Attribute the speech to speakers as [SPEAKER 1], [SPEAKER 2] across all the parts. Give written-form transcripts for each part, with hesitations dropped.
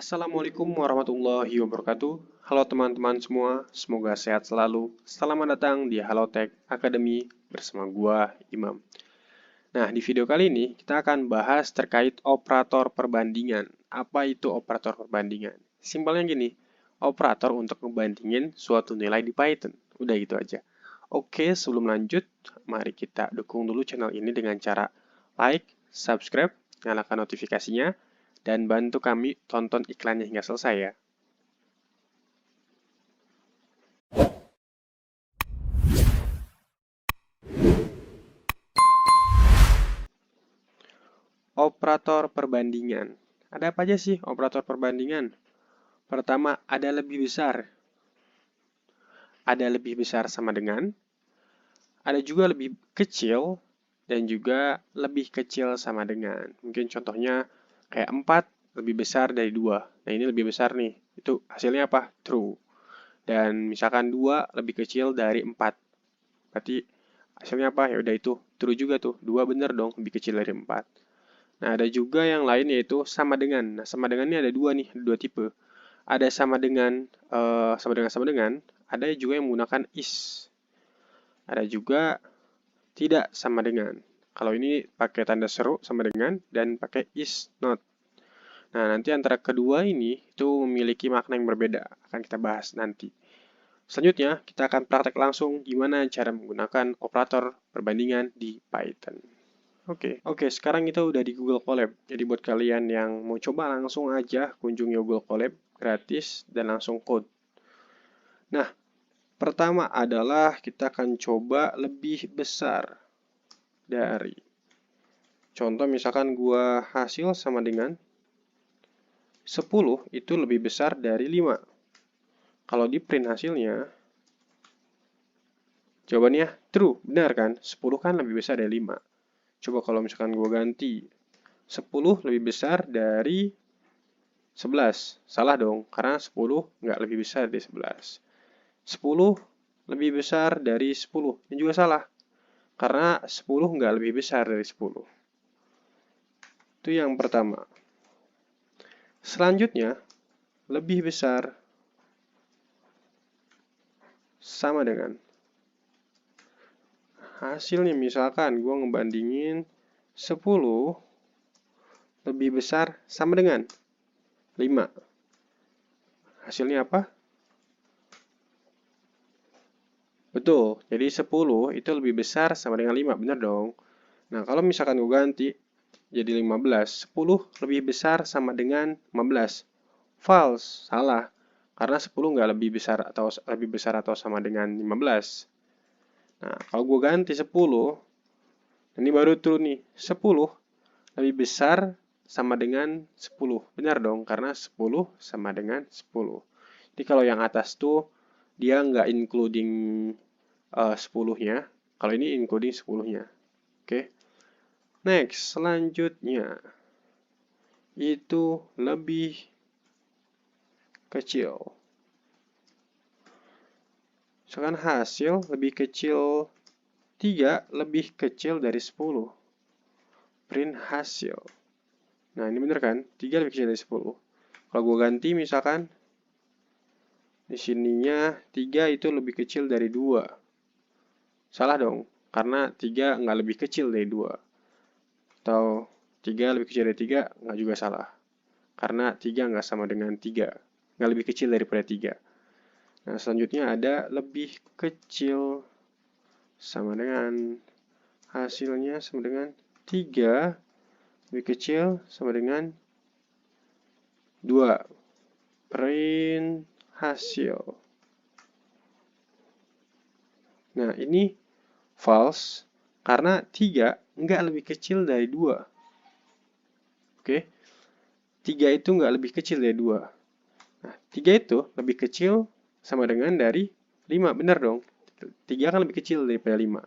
[SPEAKER 1] Assalamualaikum warahmatullahi wabarakatuh. Halo teman-teman semua, semoga sehat selalu. Selamat datang di Halotek Academy bersama gua, Imam. Nah, di video kali ini kita akan bahas terkait operator perbandingan. Apa itu operator perbandingan? Simpelnya gini, operator untuk ngebandingin suatu nilai di Python. Udah gitu aja. Oke, sebelum lanjut, mari kita dukung dulu channel ini dengan cara like, subscribe, nyalakan notifikasinya, dan bantu kami tonton iklannya hingga selesai ya. Operator perbandingan. Ada apa aja sih operator perbandingan? Pertama, ada lebih besar. Ada lebih besar sama dengan. Ada juga lebih kecil dan juga lebih kecil sama dengan. Mungkin contohnya kayak 4 lebih besar dari 2. Nah, ini lebih besar nih. Itu hasilnya apa? True. Dan misalkan 2 lebih kecil dari 4. Berarti hasilnya apa? Ya udah itu true juga tuh. 2 bener dong, lebih kecil dari 4. Nah, ada juga yang lain yaitu sama dengan. Nah, sama dengan ini ada dua nih, dua tipe. Ada sama dengan, sama dengan. Ada juga yang menggunakan is. Ada juga tidak sama dengan. Kalau ini pakai tanda seru sama dengan dan pakai is not. Nah, nanti antara kedua ini itu memiliki makna yang berbeda. Akan kita bahas nanti. Selanjutnya, kita akan praktek langsung gimana cara menggunakan operator perbandingan di Python. Oke, sekarang kita udah di Google Colab. Jadi buat kalian yang mau coba langsung aja kunjungi Google Colab gratis dan langsung code. Nah, pertama adalah kita akan coba lebih besar dari. Contoh misalkan gua hasil sama dengan 10 itu lebih besar dari 5. Kalau di print hasilnya, jawabannya true, benar kan? 10 kan lebih besar dari 5. Coba kalau misalkan gua ganti 10 lebih besar dari 11. Salah dong, karena 10 nggak lebih besar dari 11. 10 lebih besar dari 10. Ini juga salah, karena 10 nggak lebih besar dari 10. Itu yang pertama. Selanjutnya, lebih besar sama dengan. Hasilnya misalkan gue ngebandingin 10 lebih besar sama dengan 5. Hasilnya apa? Betul, jadi 10 itu lebih besar sama dengan 5, benar dong. Nah, kalau misalkan gue ganti jadi 15, 10 lebih besar sama dengan 15. False, salah. Karena 10 nggak lebih besar atau sama dengan 15. Nah, kalau gue ganti 10, ini baru true nih. 10 lebih besar sama dengan 10. Benar dong, karena 10 sama dengan 10. Jadi kalau yang atas tuh dia nggak including 10-nya. Kalau ini including 10-nya. Oke. Next, selanjutnya itu lebih kecil. Misalkan hasil lebih kecil 3 lebih kecil dari 10. Print hasil. Nah, ini bener kan? 3 lebih kecil dari 10. Kalau gue ganti misalkan di sininya 3 itu lebih kecil dari 2. Salah dong, karena 3 nggak lebih kecil dari 2. Atau 3 lebih kecil dari 3, nggak juga salah. Karena 3 nggak sama dengan 3. Nggak lebih kecil daripada 3. Nah, selanjutnya ada lebih kecil sama dengan hasilnya sama dengan 3 lebih kecil sama dengan 2. Print hasil. Nah, ini false karena 3 nggak lebih kecil dari 2. Oke, 3 itu nggak lebih kecil dari 2. Nah, 3 itu lebih kecil sama dengan dari 5, benar dong? 3 kan lebih kecil daripada 5.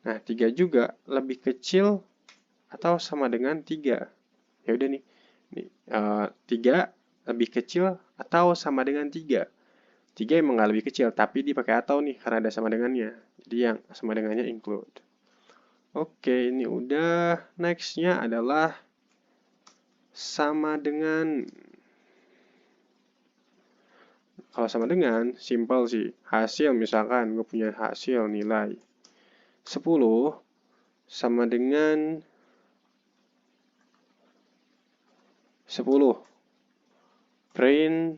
[SPEAKER 1] Nah, 3 juga lebih kecil atau sama dengan 3. Ya udah nih. 3 lebih kecil atau sama dengan 3. 3 emang nggak lebih kecil, tapi dipakai atau nih karena ada sama dengannya. Jadi yang sama dengannya include. Oke, ini udah. Next-nya adalah sama dengan. Kalau sama dengan, simple sih. Hasil misalkan gue punya hasil nilai 10 sama dengan 10. Print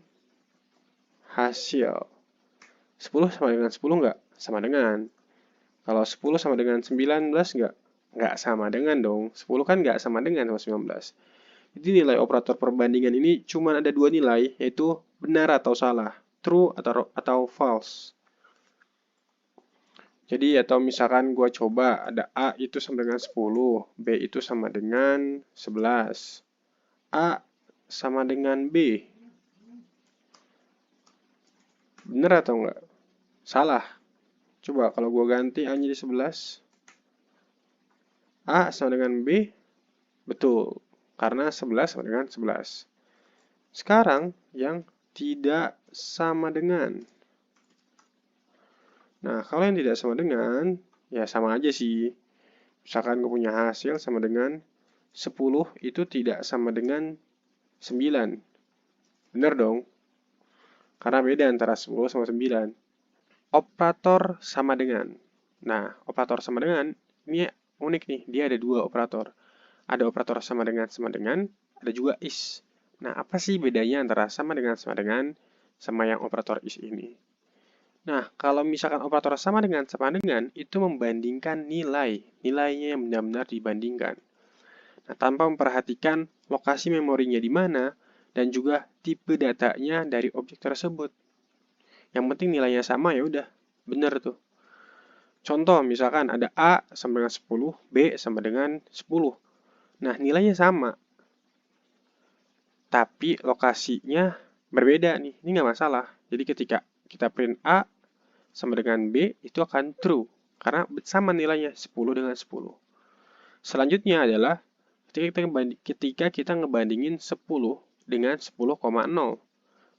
[SPEAKER 1] hasil. 10 sama dengan 10 nggak? Sama dengan. Kalau 10 sama dengan 19 nggak? Nggak sama dengan dong. 10 kan nggak sama dengan sama 19. Jadi nilai operator perbandingan ini cuma ada dua nilai, yaitu benar atau salah. True atau false. Jadi atau misalkan gue coba ada A itu sama dengan 10, B itu sama dengan 11. A sama dengan B. Bener atau enggak? Salah. Coba kalau gue ganti A jadi 11. A sama dengan B. Betul. Karena 11 sama dengan 11. Sekarang yang tidak sama dengan. Nah, kalau yang tidak sama dengan, ya sama aja sih. Misalkan gue punya hasil sama dengan 10 itu tidak sama dengan 9. Bener dong? Karena beda antara 10 sama 9. Operator sama dengan. Nah, operator sama dengan, ini unik nih. Dia ada dua operator. Ada operator sama dengan, ada juga is. Nah, apa sih bedanya antara sama dengan, sama yang operator is ini? Nah, kalau misalkan operator sama dengan, itu membandingkan nilainya yang benar-benar dibandingkan. Nah, tanpa memperhatikan lokasi memorinya di mana dan juga tipe datanya dari objek tersebut. Yang penting nilainya sama ya udah, benar tuh. Contoh, misalkan ada A sama dengan 10, B sama dengan 10. Nah, nilainya sama, tapi lokasinya berbeda nih. Ini nggak masalah. Jadi ketika kita print A sama dengan B, itu akan true. Karena sama nilainya, 10 dengan 10. Selanjutnya adalah ketika kita ngebandingin 10 dengan 10,0.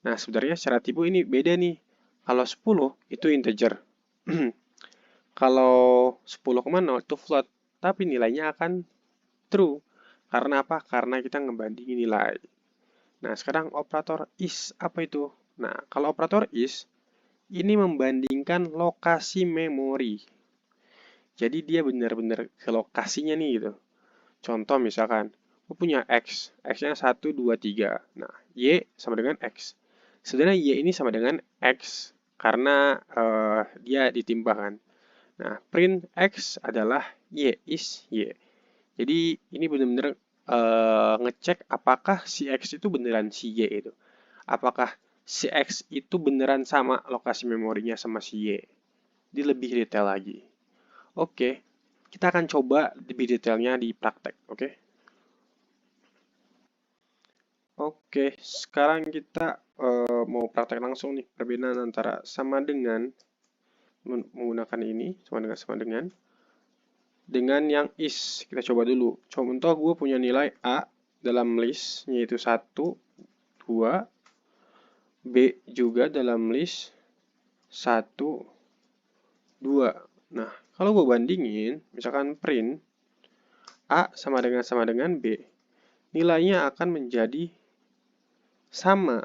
[SPEAKER 1] Nah, sebenarnya secara tipe ini beda nih. Kalau 10 itu integer. Kalau 10,0 itu float. Tapi nilainya akan true. Karena apa? Karena kita ngebandingin nilai. Nah, sekarang operator is apa itu? Nah, kalau operator is, ini membandingkan lokasi memori. Jadi dia benar-benar ke lokasinya nih gitu. Contoh misalkan, gue punya X, X-nya 1, 2, 3. Nah, Y sama dengan X. Sebenarnya Y ini sama dengan X, karena dia ditimbangkan. Nah, print X adalah Y is Y. Jadi ini benar-benar ngecek apakah si X itu beneran si Y itu. Apakah si X itu beneran sama lokasi memorinya sama si Y. Dia lebih detail lagi. Oke, kita akan coba lebih detailnya di praktek, oke? Oke, sekarang kita mau praktek langsung nih perbedaan antara sama dengan menggunakan ini, sama dengan yang is. Kita coba dulu. Contoh gue punya nilai A dalam list, yaitu 1, 2, B juga dalam list 1, 2. Nah, kalau gue bandingin, misalkan print A sama dengan B, nilainya akan menjadi sama.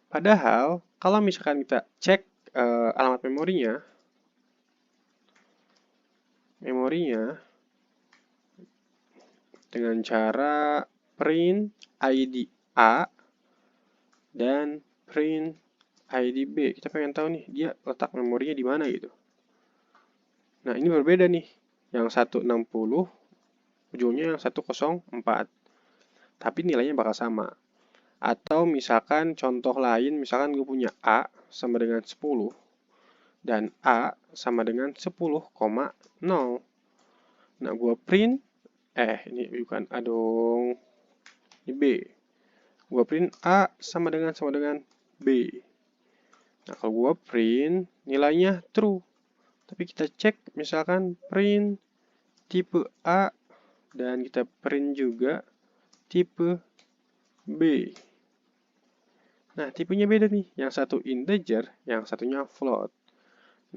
[SPEAKER 1] Padahal, kalau misalkan kita cek alamat memorinya dengan cara print ID A dan print ID B. Kita pengen tahu nih, dia letak memorinya di mana gitu. Nah, ini berbeda nih. Yang 160, ujungnya yang 104. Tapi nilainya bakal sama. Atau misalkan contoh lain, misalkan gue punya A sama dengan 10 dan A sama dengan 10,0. Nah, gue print, ini bukan A dong, ini B. Gue print A sama dengan B. Nah, kalau gue print, nilainya true. Tapi kita cek, misalkan print tipe A dan kita print juga tipe B. Nah, tipenya beda nih. Yang satu integer, yang satunya float.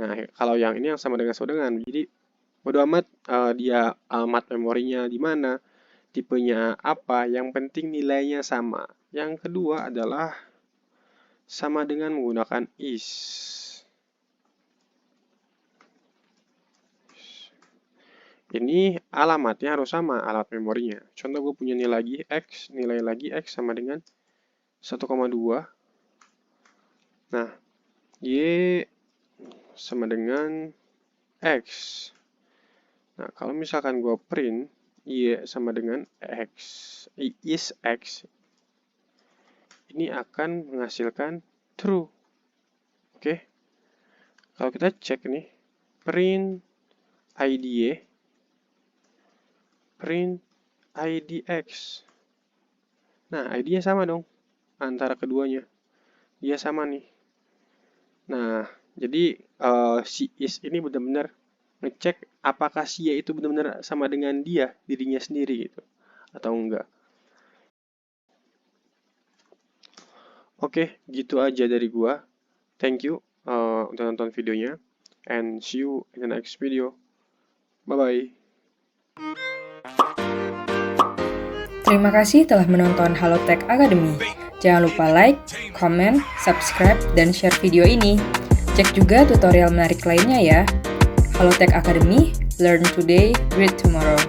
[SPEAKER 1] Nah, kalau yang ini yang sama dengan. Jadi, bodo amat dia alamat memorinya di mana, tipenya apa, yang penting nilainya sama. Yang kedua adalah sama dengan menggunakan is. Ini alamatnya harus sama, alamat memorinya. Contoh gue punya nilai lagi X sama dengan 1,2. Nah, Y sama dengan X. Nah, kalau misalkan gue print Y sama dengan X, is X, ini akan menghasilkan true. Oke. Kalau kita cek nih, print ID Y, print IDX. Nah, ID-nya sama dong antara keduanya. Dia sama nih. Nah, jadi si is ini benar-benar ngecek apakah si Y itu benar-benar sama dengan dirinya sendiri gitu, atau enggak. Oke, gitu aja dari gua. Thank you udah nonton videonya, and see you in the next video. Bye-bye.
[SPEAKER 2] Terima kasih telah menonton Halotek Academy. Jangan lupa like, comment, subscribe, dan share video ini. Cek juga tutorial menarik lainnya ya. Halotek Academy, learn today, great tomorrow.